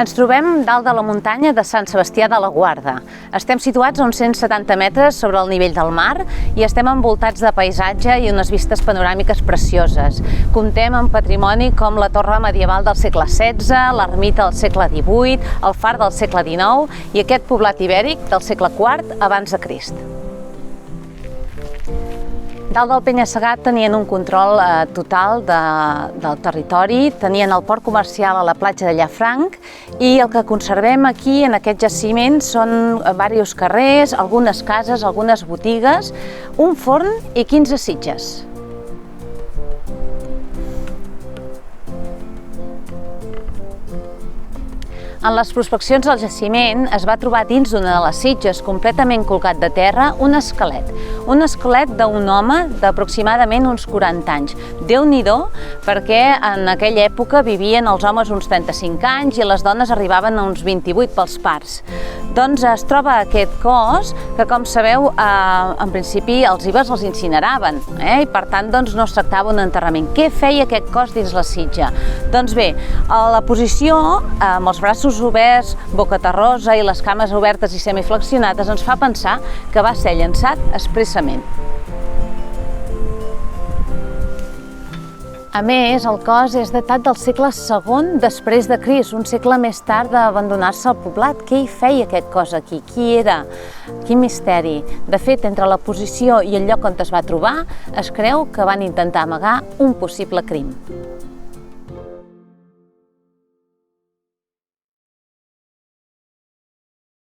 Ens trobem dalt de la muntanya de Sant Sebastià de la Guarda. Estem situats a uns 170 metres sobre el nivell del mar i estem envoltats de paisatge i unes vistes panoràmiques precioses. Comptem amb patrimoni com la torre medieval del segle XVI, l'ermita del segle XVIII, el far del segle XIX i aquest poblat ibèric del segle IV abans de Crist. Dalt del penya-segat tenien un control total del territori, tenien el port comercial a la platja de Llafranc i el que conservem aquí en aquest jaciment són diversos carrers, algunes cases, algunes botigues, un forn i 15 sitges. En les prospeccions del jaciment es va trobar dins d'una de les sitges, completament colgat de terra, un esquelet d'un home d'aproximadament uns 40 anys. Déu-n'hi-do, perquè en aquella època vivien els homes uns 35 anys i les dones arribaven a uns 28 pels parts. Doncs es troba aquest cos que, com sabeu, en principi els ibers els incineraven, i per tant no es tractava d'un enterrament. Què feia aquest cos dins la sitja? Doncs bé, a la posició, amb els braços oberts, boca terrosa i les cames obertes i semiflexionades, ens fa pensar que va ser llançat expressament. A més, el cos és datat del segle II després de Crist, un segle més tard d'abandonar-se el poblat. Què hi feia aquest cos aquí? Qui era? Quin misteri! De fet, entre la posició i el lloc on es va trobar, es creu que van intentar amagar un possible crim.